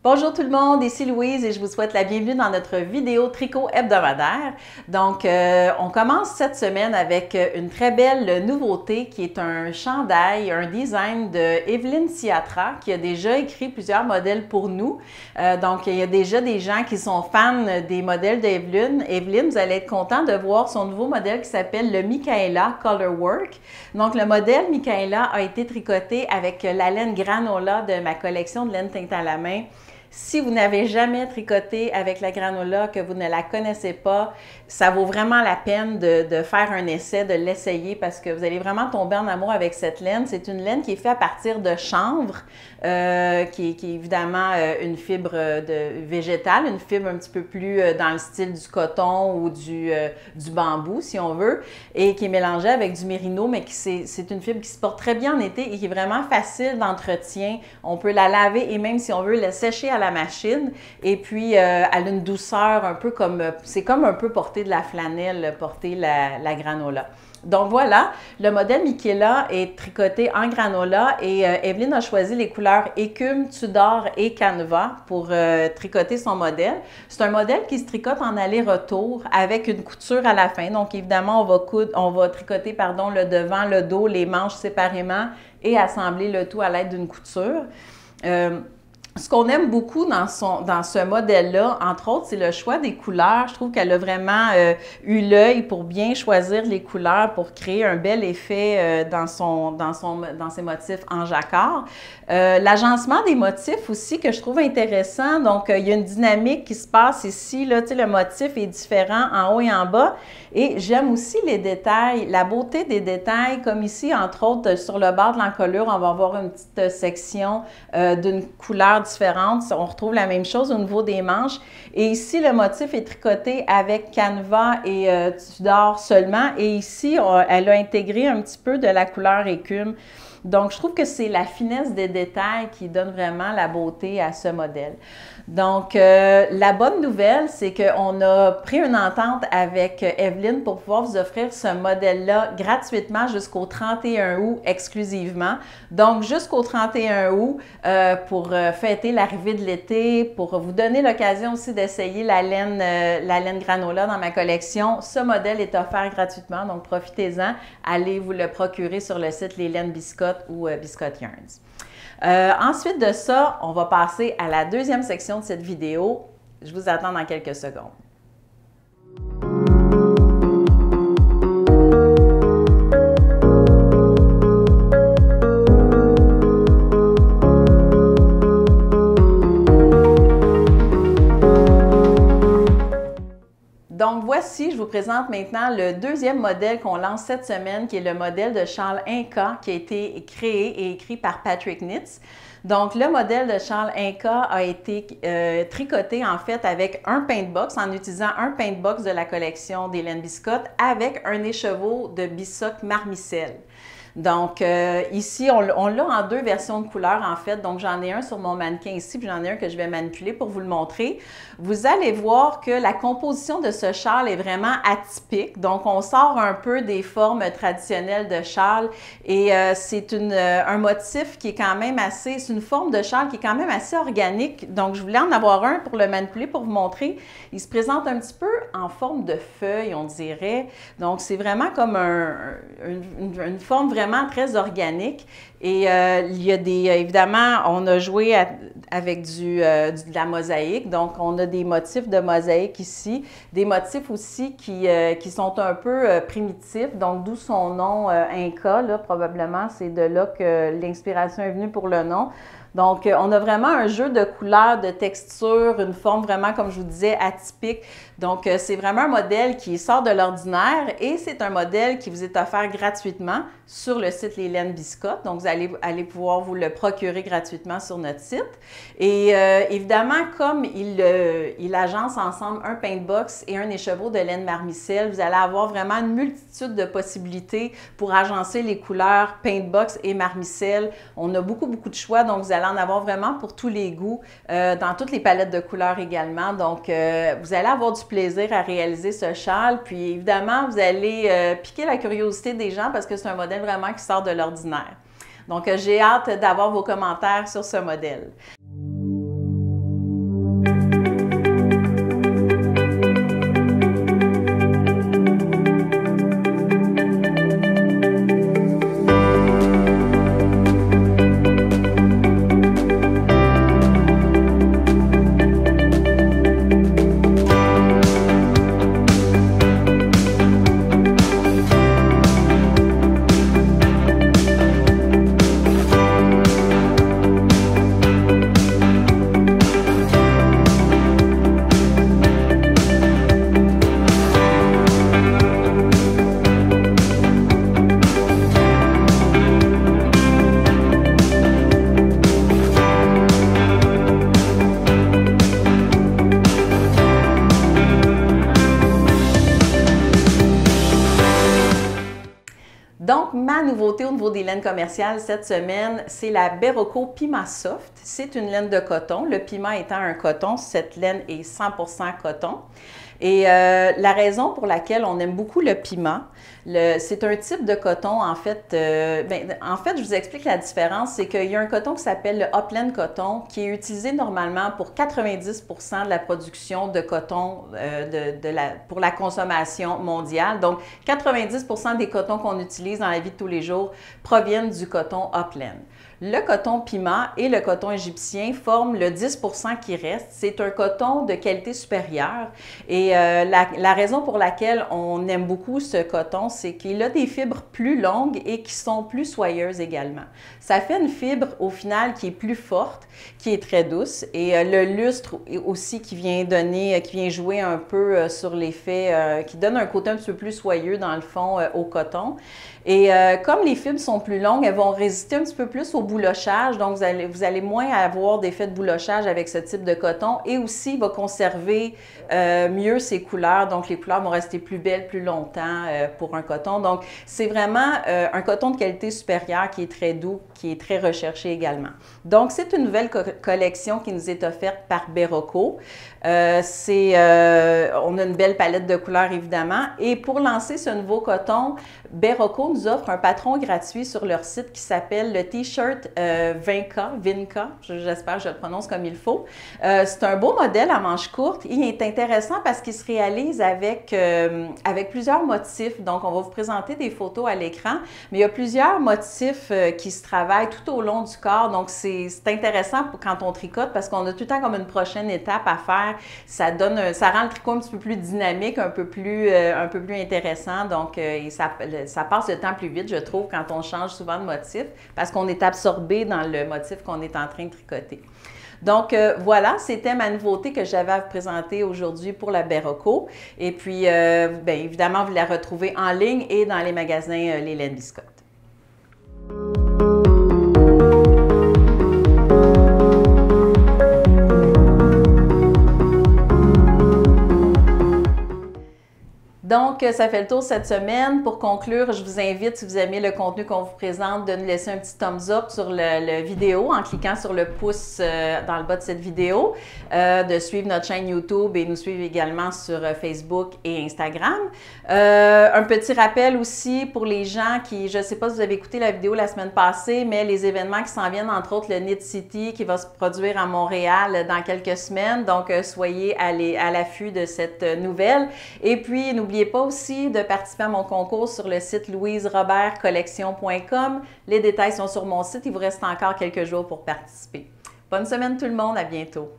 Bonjour tout le monde, ici Louise et je vous souhaite la bienvenue dans notre vidéo tricot hebdomadaire. Donc, on commence cette semaine avec une très belle nouveauté qui est un chandail, un design de Evelyne Siatra qui a déjà écrit plusieurs modèles pour nous. Donc, il y a déjà des gens qui sont fans des modèles d'Evelyne. Evelyne, vous allez être content de voir son nouveau modèle qui s'appelle le Michaela Colorwork. Donc, le modèle Michaela a été tricoté avec la laine granola de ma collection de laine teinte à la main. Si vous n'avez jamais tricoté avec la granola, que vous ne la connaissez pas, ça vaut vraiment la peine de faire un essai, de l'essayer parce que vous allez vraiment tomber en amour avec cette laine. C'est une laine qui est faite à partir de chanvre, qui est évidemment une fibre végétale, une fibre un petit peu plus dans le style du coton ou du bambou, si on veut, et qui est mélangée avec du mérino, mais c'est une fibre qui se porte très bien en été et qui est vraiment facile d'entretien. On peut la laver et même si on veut la sécher à la machine, et puis elle a une douceur un peu comme, c'est comme un peu porter de la flanelle, porter la granola. Donc voilà, le modèle Michaela est tricoté en granola et Evelyne a choisi les couleurs écume, Tudor et canevas pour tricoter son modèle. C'est un modèle qui se tricote en aller-retour avec une couture à la fin. Donc évidemment, on va tricoter le devant, le dos, les manches séparément et assembler le tout à l'aide d'une couture. Ce qu'on aime beaucoup dans ce modèle-là, entre autres, c'est le choix des couleurs. Je trouve qu'elle a vraiment eu l'œil pour bien choisir les couleurs pour créer un bel effet dans ses motifs en jacquard. L'agencement des motifs aussi que je trouve intéressant. Donc, il y a une dynamique qui se passe ici. Là, le motif est différent en haut et en bas. Et j'aime aussi les détails, la beauté des détails, comme ici, entre autres, sur le bord de l'encolure, on va avoir une petite section d'une couleur différente. On retrouve la même chose au niveau des manches. Et ici, le motif est tricoté avec canevas et Tudor seulement. Et ici, elle a intégré un petit peu de la couleur écume. Donc, je trouve que c'est la finesse des détails qui donne vraiment la beauté à ce modèle. Donc, la bonne nouvelle, c'est qu'on a pris une entente avec Evelyne pour pouvoir vous offrir ce modèle-là gratuitement jusqu'au 31 août exclusivement. Donc, jusqu'au 31 août, pour fêter l'arrivée de l'été, pour vous donner l'occasion aussi d'essayer la laine granola dans ma collection, ce modèle est offert gratuitement, donc profitez-en. Allez vous le procurer sur le site Les Laines Biscotte ou Biscotte Yarns. Ensuite de ça, on va passer à la deuxième section de cette vidéo. Je vous attends dans quelques secondes. Donc voici, je vous présente maintenant le deuxième modèle qu'on lance cette semaine, qui est le modèle de châle Inca, qui a été créé et écrit par Patrick Nitz. Donc le modèle de châle Inca a été tricoté en fait avec un paintbox, en utilisant un paintbox de la collection des laines Biscotte avec un écheveau de Bissock Marmicelle. Donc, ici, on l'a en deux versions de couleurs, en fait. Donc, j'en ai un sur mon mannequin ici, puis j'en ai un que je vais manipuler pour vous le montrer. Vous allez voir que la composition de ce châle est vraiment atypique. Donc, on sort un peu des formes traditionnelles de châle et c'est un motif qui est quand même assez... C'est une forme de châle qui est quand même assez organique. Donc, je voulais en avoir un pour le manipuler, pour vous montrer. Il se présente un petit peu en forme de feuille, on dirait. Donc, c'est vraiment comme une forme vraiment très organique et il y a évidemment, on a joué avec de la mosaïque, donc on a des motifs de mosaïque ici, des motifs aussi qui sont un peu primitifs, donc d'où son nom Inca, là, probablement, c'est de là que l'inspiration est venue pour le nom. Donc, on a vraiment un jeu de couleurs, de textures, une forme vraiment, comme je vous disais, atypique. Donc, c'est vraiment un modèle qui sort de l'ordinaire et c'est un modèle qui vous est offert gratuitement sur le site Les Laines Biscotte. Donc, vous allez pouvoir vous le procurer gratuitement sur notre site. Et évidemment, comme il agence ensemble un paintbox et un écheveau de laine marmicelle, vous allez avoir vraiment une multitude de possibilités pour agencer les couleurs paintbox et marmicelle. On a beaucoup de choix, donc vous allez en avoir vraiment pour tous les goûts, dans toutes les palettes de couleurs également. Donc, vous allez avoir du plaisir à réaliser ce châle. Puis, évidemment, vous allez piquer la curiosité des gens parce que c'est un modèle vraiment qui sort de l'ordinaire. Donc, j'ai hâte d'avoir vos commentaires sur ce modèle. des laines commerciales cette semaine, c'est la Berroco Pima Soft. C'est une laine de coton. Le Pima étant un coton, cette laine est 100% coton. Et la raison pour laquelle on aime beaucoup le Pima, c'est un type de coton, en fait, je vous explique la différence, c'est qu'il y a un coton qui s'appelle le Upland Coton, qui est utilisé normalement pour 90% de la production de coton pour la consommation mondiale. Donc, 90% des cotons qu'on utilise dans la vie de tous les jours proviennent du coton Upland. Le coton Pima et le coton égyptien forment le 10% qui reste. C'est un coton de qualité supérieure et la raison pour laquelle on aime beaucoup ce coton, c'est qu'il a des fibres plus longues et qui sont plus soyeuses également. Ça fait une fibre au final qui est plus forte, qui est très douce et le lustre aussi qui vient jouer un peu sur l'effet, qui donne un côté un petit peu plus soyeux dans le fond au coton. Et comme les fibres sont plus longues, elles vont résister un petit peu plus au boulochage, donc vous allez moins avoir d'effet de boulochage avec ce type de coton et aussi il va conserver mieux ses couleurs, donc les couleurs vont rester plus belles plus longtemps pour un coton. Donc c'est vraiment un coton de qualité supérieure qui est très doux, qui est très recherché également. Donc c'est une nouvelle collection qui nous est offerte par Berroco. On a une belle palette de couleurs évidemment et pour lancer ce nouveau coton, Berroco nous offre un patron gratuit sur leur site qui s'appelle le T-shirt Vinca, j'espère que je le prononce comme il faut. C'est un beau modèle à manches courtes. Il est intéressant parce qu'il se réalise avec plusieurs motifs. Donc, on va vous présenter des photos à l'écran, mais il y a plusieurs motifs qui se travaillent tout au long du corps. Donc, c'est intéressant quand on tricote parce qu'on a tout le temps comme une prochaine étape à faire. Ça rend le tricot un petit peu plus dynamique, un peu plus intéressant. Donc, ça passe le temps plus vite, je trouve, quand on change souvent de motif parce qu'on est absorbé dans le motif qu'on est en train de tricoter. Donc, voilà, c'était ma nouveauté que j'avais à vous présenter aujourd'hui pour la Berroco. Et puis, bien évidemment, vous la retrouvez en ligne et dans les magasins Les Laines Biscotte. Donc, ça fait le tour cette semaine. Pour conclure, je vous invite, si vous aimez le contenu qu'on vous présente, de nous laisser un petit thumbs up sur la vidéo en cliquant sur le pouce dans le bas de cette vidéo, de suivre notre chaîne YouTube et nous suivre également sur Facebook et Instagram. Un petit rappel aussi pour les gens qui, je ne sais pas si vous avez écouté la vidéo la semaine passée, mais les événements qui s'en viennent, entre autres le Knit City qui va se produire à Montréal dans quelques semaines. Donc, soyez à l'affût de cette nouvelle. Et puis, n'oubliez pas aussi de participer à mon concours sur le site louiserobertcollection.com. Les détails sont sur mon site. Il vous reste encore quelques jours pour participer. Bonne semaine tout le monde. À bientôt.